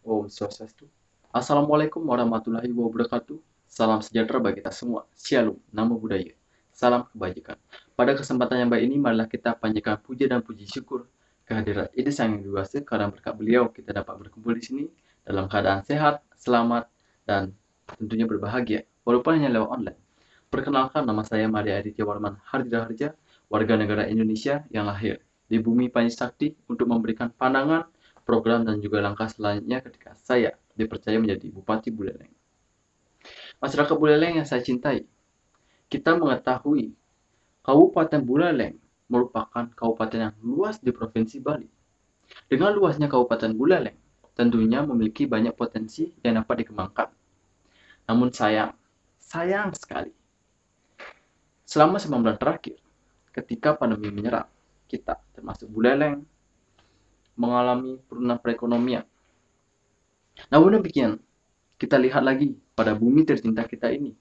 Om Swastiastu. Assalamualaikum warahmatullahi wabarakatuh. Salam sejahtera bagi kita semua. Shalom, namo buddhaya. Salam kebajikan. Pada kesempatan yang baik ini, marilah kita panjatkan puja dan puji syukur kehadirat Ide Sang Yang Widi karena berkat beliau kita dapat berkumpul di sini dalam keadaan sehat, selamat, dan tentunya berbahagia, walaupun hanya lewat online. Perkenalkan, nama saya Maria Aditya Warman Harja, warga negara Indonesia yang lahir di bumi Pancasakti untuk memberikan pandangan, program, dan juga langkah selanjutnya ketika saya dipercaya menjadi Bupati Buleleng. Masyarakat Buleleng yang saya cintai, kita mengetahui Kabupaten Buleleng merupakan kabupaten yang luas di Provinsi Bali. Dengan luasnya Kabupaten Buleleng, tentunya memiliki banyak potensi yang dapat dikembangkan. Namun sayang sekali, selama 9 bulan terakhir, ketika pandemi menyerang, kita termasuk Buleleng mengalami penurunan perekonomian. Namun demikian, kita lihat lagi pada bumi tercinta kita ini.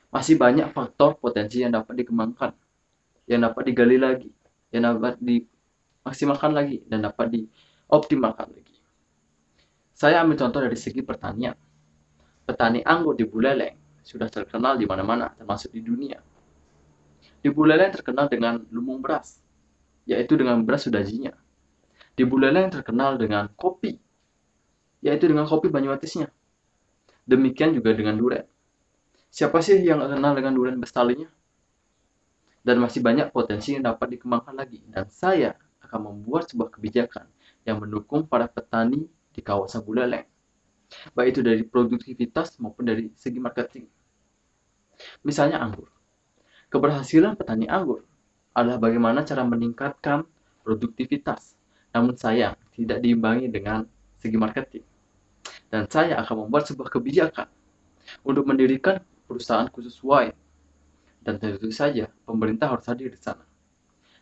Masih banyak faktor potensi yang dapat dikembangkan, yang dapat digali lagi, yang dapat dimaksimalkan lagi, dan dapat dioptimalkan lagi. Saya ambil contoh dari segi pertanian. Petani anggur di Buleleng sudah terkenal di mana-mana, termasuk di dunia. Di Buleleng terkenal dengan lumbung beras, yaitu dengan beras sudajinya. Di Buleleng terkenal dengan kopi, yaitu dengan kopi Banyuwatisnya. Demikian juga dengan durian. Siapa sih yang kenal dengan durian bestalinya? Dan masih banyak potensi yang dapat dikembangkan lagi. Dan saya akan membuat sebuah kebijakan yang mendukung para petani di kawasan Buleleng, baik itu dari produktivitas maupun dari segi marketing. Misalnya anggur. Keberhasilan petani anggur adalah bagaimana cara meningkatkan produktivitas. Namun sayang, tidak diimbangi dengan segi marketing. Dan saya akan membuat sebuah kebijakan untuk mendirikan perusahaan khusus wine. Dan tentu saja, pemerintah harus hadir di sana.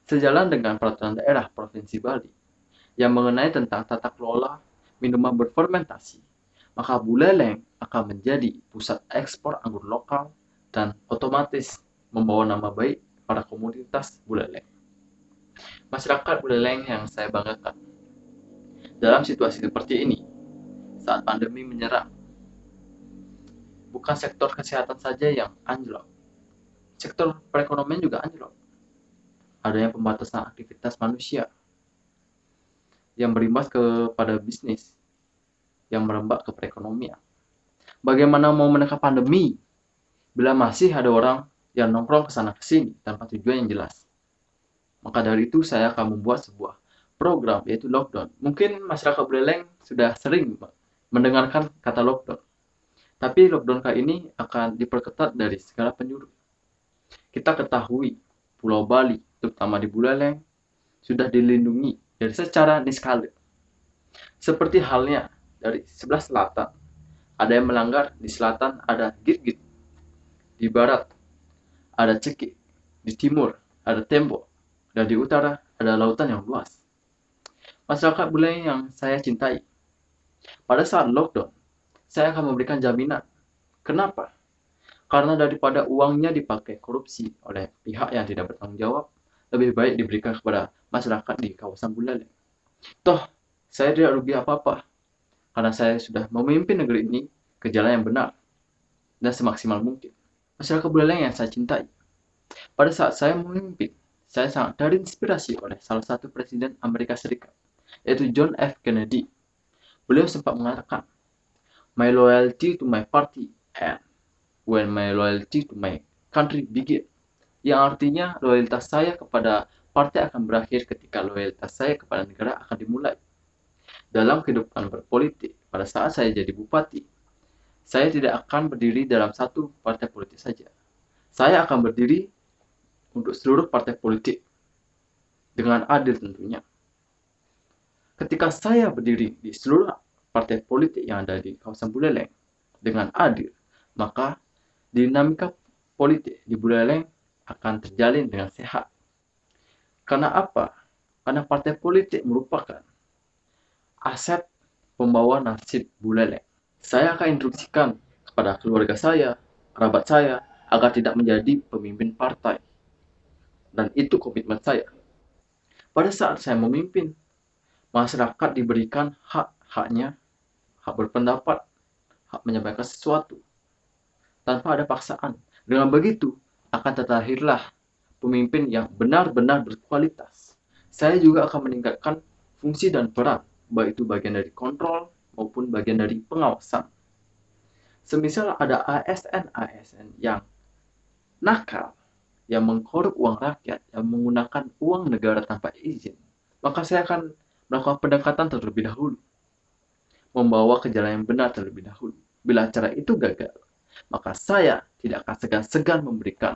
Sejalan dengan peraturan daerah Provinsi Bali yang mengenai tentang tata kelola minuman berfermentasi, maka Buleleng akan menjadi pusat ekspor anggur lokal dan otomatis membawa nama baik pada komunitas Buleleng. Masyarakat Buleleng yang saya banggakan, dalam situasi seperti ini, saat pandemi menyerang, bukan sektor kesehatan saja yang anjlok, sektor perekonomian juga anjlok. Adanya pembatasan aktivitas manusia yang berimbas kepada bisnis yang merembak ke perekonomian. Bagaimana mau menekan pandemi bila masih ada orang yang nongkrong ke sana ke sini tanpa tujuan yang jelas? Maka dari itu saya akan membuat sebuah program yaitu lockdown. Mungkin masyarakat Buleleng sudah sering mendengarkan kata lockdown. Tapi lockdown kali ini akan diperketat dari segala penjuru. Kita ketahui Pulau Bali, terutama di Buleleng, sudah dilindungi dari secara niskala. Seperti halnya dari sebelah selatan, ada yang melanggar, di selatan ada Git-Git, di barat ada Cekik, di timur ada Tembok, dan di utara ada lautan yang luas. Masyarakat Buleleng yang saya cintai, pada saat lockdown, saya akan memberikan jaminan. Kenapa? Karena daripada uangnya dipakai korupsi oleh pihak yang tidak bertanggung jawab, lebih baik diberikan kepada masyarakat di kawasan Buleleng. Toh, saya tidak rugi apa-apa, karena saya sudah memimpin negeri ini ke jalan yang benar dan semaksimal mungkin. Masyarakat Buleleng yang saya cintai, pada saat saya memimpin, saya sangat terinspirasi oleh salah satu presiden Amerika Serikat, yaitu John F. Kennedy. Beliau sempat mengatakan, "My loyalty to my party and when my loyalty to my country begin." Yang artinya loyalitas saya kepada partai akan berakhir ketika loyalitas saya kepada negara akan dimulai. Dalam kehidupan berpolitik, pada saat saya jadi bupati, saya tidak akan berdiri dalam satu partai politik saja. Saya akan berdiri untuk seluruh partai politik dengan adil tentunya. Ketika saya berdiri di seluruh partai politik yang ada di kawasan Buleleng dengan adil, maka dinamika politik di Buleleng akan terjalin dengan sehat. Karena apa? Karena partai politik merupakan aset pembawa nasib Buleleng. Saya akan instruksikan kepada keluarga saya, kerabat saya, agar tidak menjadi pemimpin partai. Dan itu komitmen saya. Pada saat saya memimpin, masyarakat diberikan hak-haknya hak berpendapat, hak menyampaikan sesuatu tanpa ada paksaan. Dengan begitu, akan terlahirlah pemimpin yang benar-benar berkualitas. Saya juga akan meningkatkan fungsi dan peran, baik itu bagian dari kontrol maupun bagian dari pengawasan. Semisal ada ASN-ASN yang nakal, yang mengkorup uang rakyat, yang menggunakan uang negara tanpa izin, maka saya akan melakukan pendekatan terlebih dahulu, membawa ke jalan yang benar terlebih dahulu. Bila cara itu gagal, maka saya tidak akan segan-segan memberikan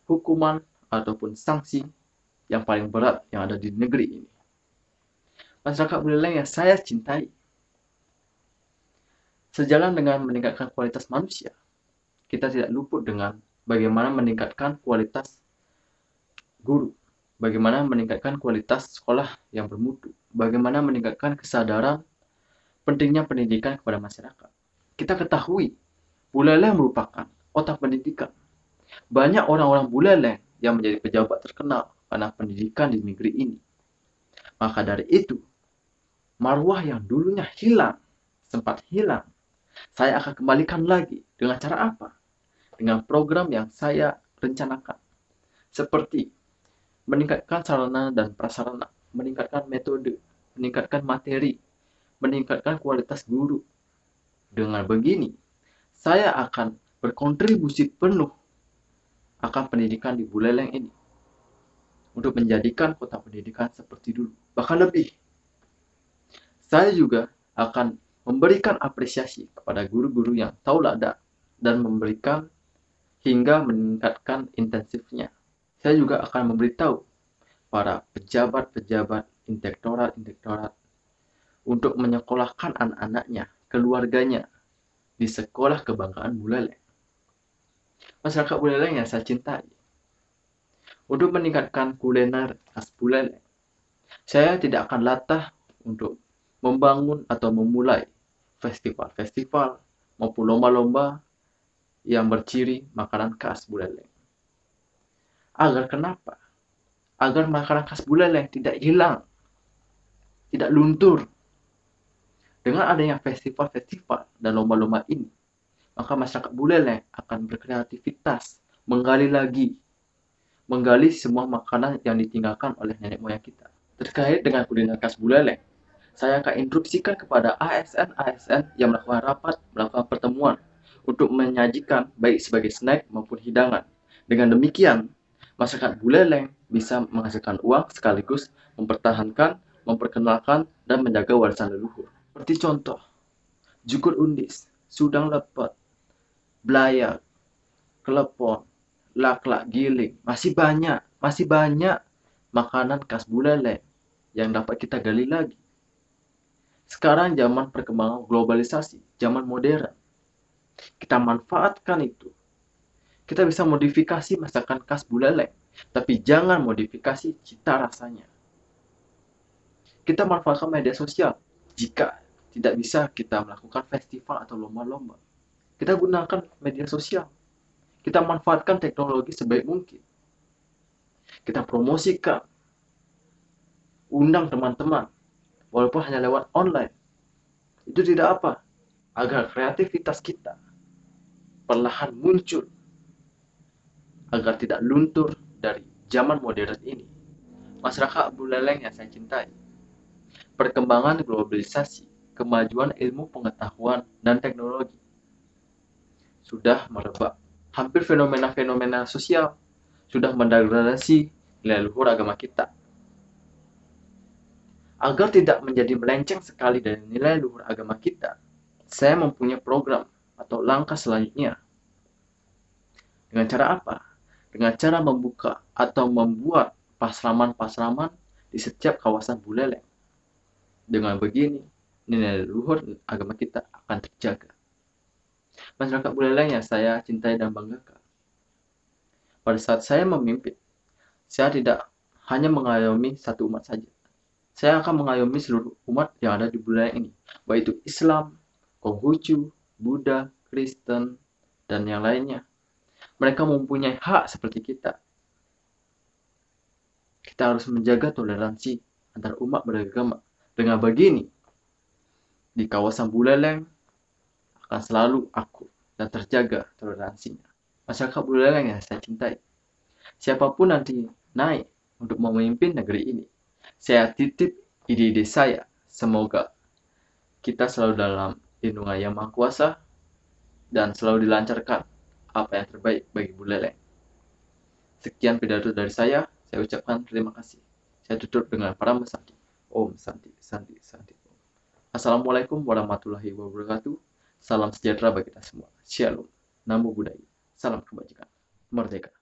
hukuman ataupun sanksi yang paling berat yang ada di negeri ini. Masyarakat Buleleng yang saya cintai, sejalan dengan meningkatkan kualitas manusia, kita tidak luput dengan bagaimana meningkatkan kualitas guru, bagaimana meningkatkan kualitas sekolah yang bermutu, bagaimana meningkatkan kesadaran pentingnya pendidikan kepada masyarakat. Kita ketahui, Buleleng merupakan otak pendidikan. Banyak orang-orang Buleleng yang menjadi pejabat terkenal karena pendidikan di negeri ini. Maka dari itu, marwah yang dulunya hilang, sempat hilang, saya akan kembalikan lagi. Dengan cara apa? Dengan program yang saya rencanakan. Seperti meningkatkan sarana dan prasarana, meningkatkan metode, meningkatkan materi, meningkatkan kualitas guru. Dengan begini, saya akan berkontribusi penuh akan pendidikan di Buleleng ini untuk menjadikan kota pendidikan seperti dulu, bahkan lebih. Saya juga akan memberikan apresiasi kepada guru-guru yang tahu lada dan memberikan hingga meningkatkan intensifnya. Saya juga akan memberitahu para pejabat-pejabat, inspektorat-inspektorat untuk menyekolahkan anak-anaknya, keluarganya di sekolah kebanggaan Buleleng. Masyarakat Buleleng yang saya cintai. Untuk meningkatkan kuliner khas Buleleng, saya tidak akan latah untuk membangun atau memulai festival-festival maupun lomba-lomba yang berciri makanan khas Buleleng. Agar kenapa? Agar makanan khas Buleleng tidak hilang, tidak luntur. Dengan adanya festival-festival dan lomba-lomba ini, maka masyarakat Buleleng akan berkreativitas, menggali semua makanan yang ditinggalkan oleh nenek moyang kita. Terkait dengan kuliner khas Buleleng, saya akan instruksikan kepada ASN-ASN yang melakukan rapat, melakukan pertemuan untuk menyajikan baik sebagai snack maupun hidangan. Dengan demikian, masyarakat Buleleng bisa menghasilkan uang sekaligus mempertahankan, memperkenalkan, dan menjaga warisan leluhur. Seperti contoh, jukur undis, sudang lepet, belayak, kelepon, laklak giling, masih banyak makanan khas Buleleng yang dapat kita gali lagi. Sekarang zaman perkembangan globalisasi, zaman modern. Kita manfaatkan itu. Kita bisa modifikasi masakan khas Buleleng, tapi jangan modifikasi cita rasanya. Kita manfaatkan media sosial. Jika tidak bisa kita melakukan festival atau lomba-lomba, kita gunakan media sosial. Kita manfaatkan teknologi sebaik mungkin. Kita promosikan, undang teman-teman, walaupun hanya lewat online. Itu tidak apa, agar kreativitas kita perlahan muncul, agar tidak luntur dari zaman modern ini. Masyarakat Buleleng yang saya cintai, perkembangan globalisasi, kemajuan ilmu pengetahuan dan teknologi sudah merebak. Hampir fenomena-fenomena sosial sudah mendegradasi nilai luhur agama kita. Agar tidak menjadi melenceng sekali dari nilai luhur agama kita, saya mempunyai program atau langkah selanjutnya. Dengan cara apa? Dengan cara membuka atau membuat pasraman-pasraman di setiap kawasan Buleleng. Dengan begini, nilai luhur agama kita akan terjaga. Masyarakat Buleleng yang saya cintai dan banggakan. Pada saat saya memimpin, saya tidak hanya mengayomi satu umat saja. Saya akan mengayomi seluruh umat yang ada di Buleleng ini, baik itu Islam, Konghucu, Buddha, Kristen, dan yang lainnya. Mereka mempunyai hak seperti kita. Kita harus menjaga toleransi antar umat beragama. Dengan begini, di kawasan Buleleng, akan selalu akur dan terjaga toleransinya. Masyarakat Buleleng yang saya cintai, siapapun nanti naik untuk memimpin negeri ini, saya titip ide-ide saya. Semoga kita selalu dalam lindungan Yang Maha Kuasa dan selalu dilancarkan apa yang terbaik bagi Buleleng. Sekian pidato dari saya ucapkan terima kasih. Saya tutup dengan Parama Santi. Om Santi, Santi, Santi. Assalamualaikum warahmatullahi wabarakatuh. Salam sejahtera bagi kita semua. Shalom. Namo Buddhaya. Salam kebajikan. Merdeka.